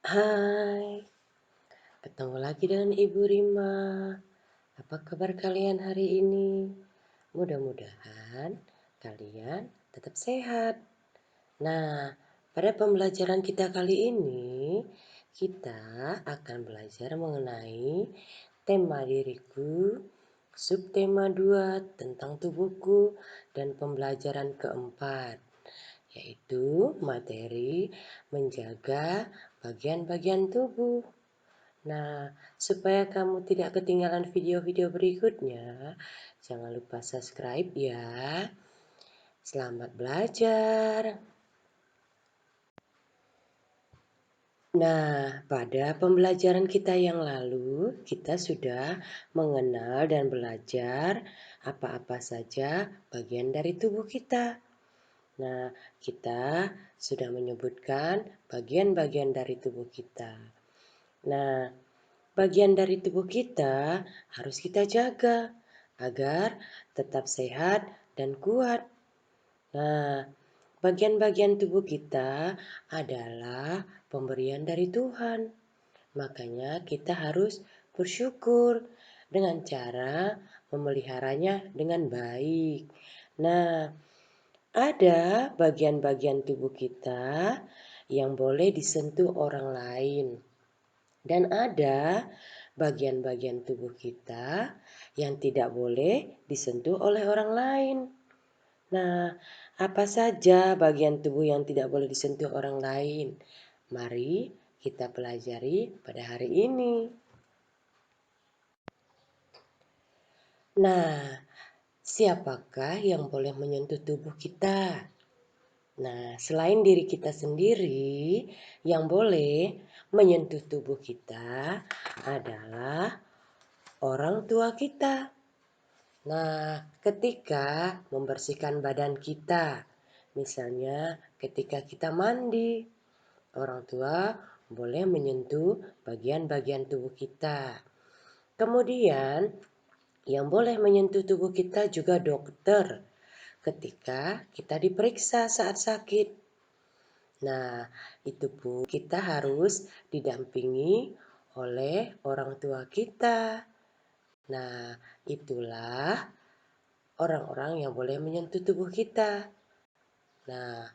Hai, ketemu lagi dengan Ibu Rima. Apa kabar kalian hari ini? Mudah-mudahan kalian tetap sehat. Nah, pada pembelajaran kita kali ini, kita akan belajar mengenai tema diriku, subtema 2 tentang tubuhku, dan pembelajaran keempat, yaitu materi menjaga bagian-bagian tubuh. Nah, supaya kamu tidak ketinggalan video-video berikutnya, jangan lupa subscribe ya. Selamat belajar. Nah, pada pembelajaran kita yang lalu, kita sudah mengenal dan belajar apa-apa saja bagian dari tubuh kita. Nah, kita sudah menyebutkan bagian-bagian dari tubuh kita. Nah, bagian dari tubuh kita harus kita jaga agar tetap sehat dan kuat. Nah, bagian-bagian tubuh kita adalah pemberian dari Tuhan. Makanya kita harus bersyukur dengan cara memeliharanya dengan baik. Nah, ada bagian-bagian tubuh kita yang boleh disentuh orang lain. Dan ada bagian-bagian tubuh kita yang tidak boleh disentuh oleh orang lain. Nah, apa saja bagian tubuh yang tidak boleh disentuh orang lain? Mari kita pelajari pada hari ini. Nah, siapakah yang boleh menyentuh tubuh kita? Nah, selain diri kita sendiri, yang boleh menyentuh tubuh kita adalah orang tua kita. Nah, ketika membersihkan badan kita, misalnya ketika kita mandi, orang tua boleh menyentuh bagian-bagian tubuh kita. Kemudian, yang boleh menyentuh tubuh kita juga dokter ketika kita diperiksa saat sakit. Nah, itu pun kita harus didampingi oleh orang tua kita. Nah, itulah orang-orang yang boleh menyentuh tubuh kita. Nah,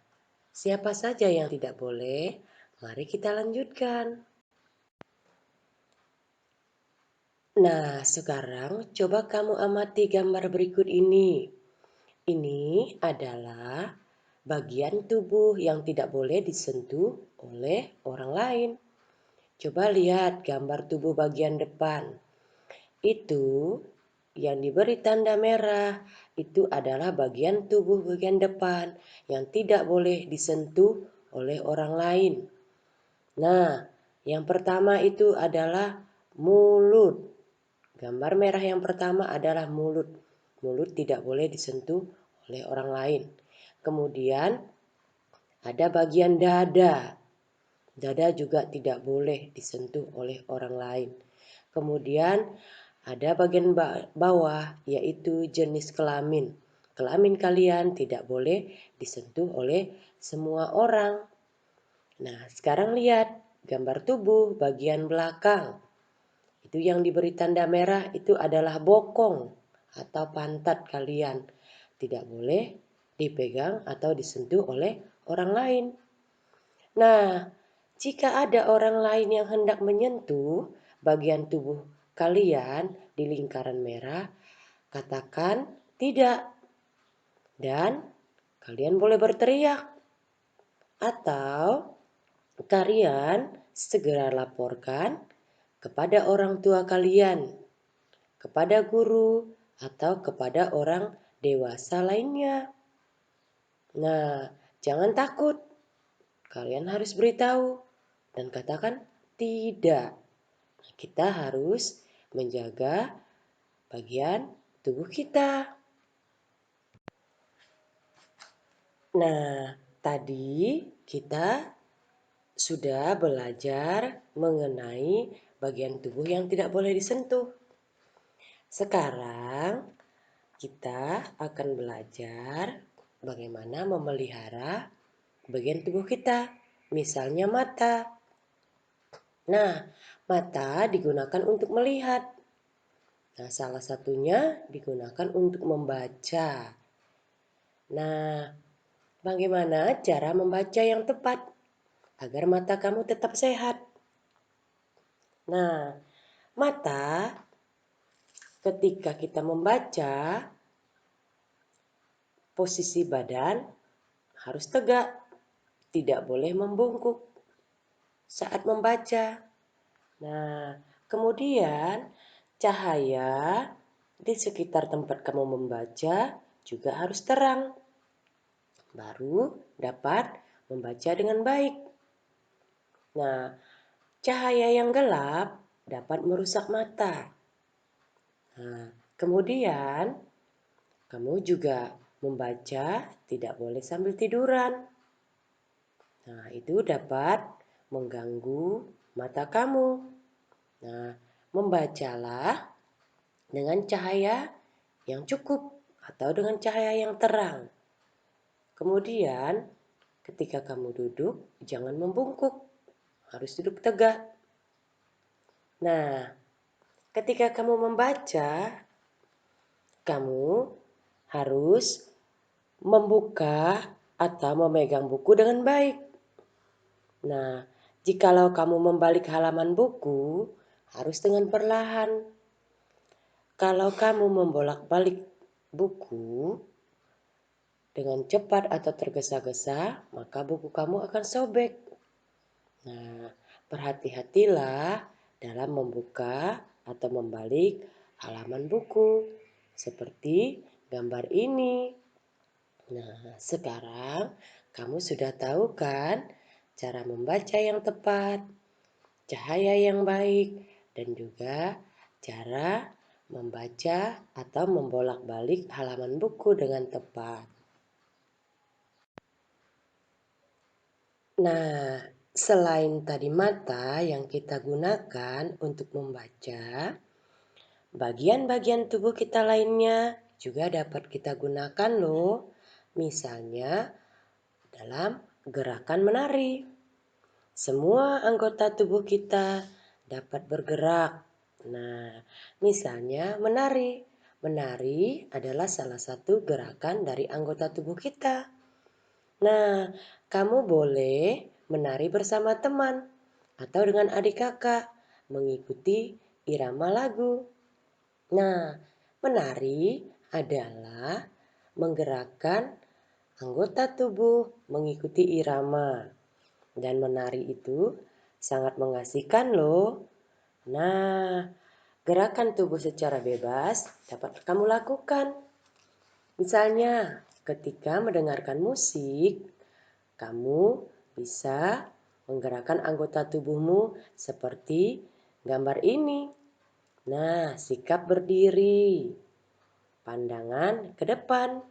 siapa saja yang tidak boleh? Mari kita lanjutkan. Nah, sekarang coba kamu amati gambar berikut ini. Ini adalah bagian tubuh yang tidak boleh disentuh oleh orang lain. Coba lihat gambar tubuh bagian depan. Itu yang diberi tanda merah, itu adalah bagian tubuh bagian depan yang tidak boleh disentuh oleh orang lain. Nah, yang pertama itu adalah mulut. Gambar merah yang pertama adalah mulut. Mulut tidak boleh disentuh oleh orang lain. Kemudian ada bagian dada. Dada juga tidak boleh disentuh oleh orang lain. Kemudian ada bagian bawah, yaitu jenis kelamin. Kelamin kalian tidak boleh disentuh oleh semua orang. Nah, sekarang lihat gambar tubuh bagian belakang. Itu yang diberi tanda merah itu adalah bokong atau pantat kalian. Tidak boleh dipegang atau disentuh oleh orang lain. Nah, jika ada orang lain yang hendak menyentuh bagian tubuh kalian di lingkaran merah, katakan tidak. Dan kalian boleh berteriak. Atau kalian segera laporkan kepada orang tua kalian, kepada guru, atau kepada orang dewasa lainnya. Nah, jangan takut. Kalian harus beritahu dan katakan tidak. Kita harus menjaga bagian tubuh kita. Nah, tadi kita sudah belajar mengenai bagian tubuh yang tidak boleh disentuh. Sekarang kita akan belajar bagaimana memelihara bagian tubuh kita, misalnya mata. Nah, mata digunakan untuk melihat. Nah, salah satunya digunakan untuk membaca. Nah, bagaimana cara membaca yang tepat agar mata kamu tetap sehat? Nah, mata ketika kita membaca, posisi badan harus tegak, tidak boleh membungkuk saat membaca. Nah, kemudian cahaya di sekitar tempat kamu membaca juga harus terang, baru dapat membaca dengan baik. Nah, cahaya yang gelap dapat merusak mata. Nah, kemudian kamu juga membaca tidak boleh sambil tiduran. Nah, itu dapat mengganggu mata kamu. Nah, membacalah dengan cahaya yang cukup atau dengan cahaya yang terang. Kemudian, ketika kamu duduk, jangan membungkuk, harus duduk tegak. Nah, ketika kamu membaca, kamu harus membuka atau memegang buku dengan baik. Nah, jikalau kamu membalik halaman buku, harus dengan perlahan. Kalau kamu membolak-balik buku dengan cepat atau tergesa-gesa, maka buku kamu akan sobek. Nah, berhati-hatilah dalam membuka atau membalik halaman buku, seperti gambar ini. Nah, sekarang kamu sudah tahu kan cara membaca yang tepat, cahaya yang baik, dan juga cara membaca atau membolak-balik halaman buku dengan tepat. Nah, selain tadi mata yang kita gunakan untuk membaca, bagian-bagian tubuh kita lainnya juga dapat kita gunakan loh. Misalnya dalam gerakan menari. Semua anggota tubuh kita dapat bergerak. Nah, misalnya menari. Menari adalah salah satu gerakan dari anggota tubuh kita. Nah, kamu boleh menari bersama teman atau dengan adik kakak mengikuti irama lagu. Nah, menari adalah menggerakkan anggota tubuh mengikuti irama. Dan menari itu sangat mengasihkan loh. Nah, gerakan tubuh secara bebas dapat kamu lakukan. Misalnya, ketika mendengarkan musik, kamu bisa menggerakkan anggota tubuhmu seperti gambar ini. Nah, sikap berdiri, pandangan ke depan.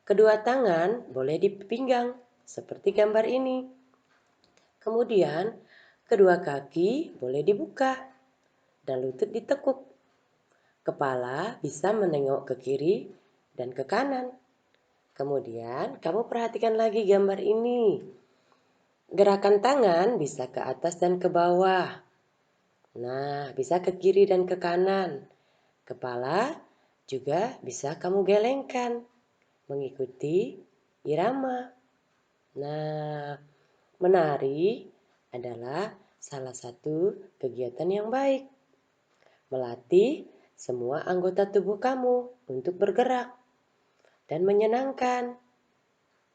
Kedua tangan boleh di pinggang seperti gambar ini. Kemudian, kedua kaki boleh dibuka dan lutut ditekuk. Kepala bisa menengok ke kiri dan ke kanan. Kemudian, kamu perhatikan lagi gambar ini. Gerakan tangan bisa ke atas dan ke bawah. Nah, bisa ke kiri dan ke kanan. Kepala juga bisa kamu gelengkan mengikuti irama. Nah, menari adalah salah satu kegiatan yang baik. Melatih semua anggota tubuh kamu untuk bergerak dan menyenangkan.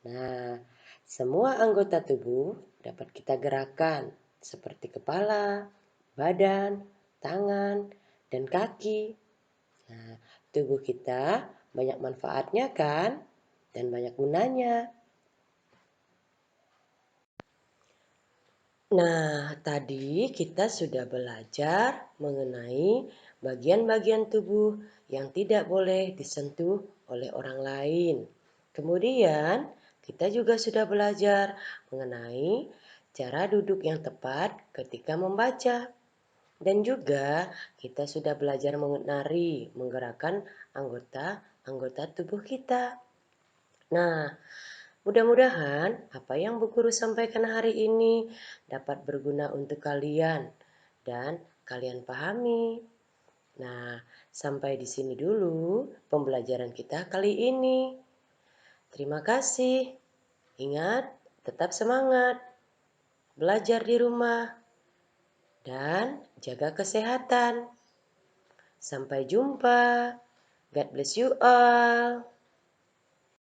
Nah, semua anggota tubuh dapat kita gerakan seperti kepala, badan, tangan, dan kaki. Nah, tubuh kita banyak manfaatnya kan? Dan banyak gunanya. Nah, tadi kita sudah belajar mengenai bagian-bagian tubuh yang tidak boleh disentuh oleh orang lain. Kemudian, kita juga sudah belajar mengenai cara duduk yang tepat ketika membaca. Dan juga kita sudah belajar menari, menggerakkan anggota-anggota tubuh kita. Nah, Mudah-mudahan apa yang Bu Guru sampaikan hari ini dapat berguna untuk kalian dan kalian pahami. Nah, sampai di sini dulu pembelajaran kita kali ini. Terima kasih. Ingat, tetap semangat, belajar di rumah, dan jaga kesehatan. Sampai jumpa. God bless you all.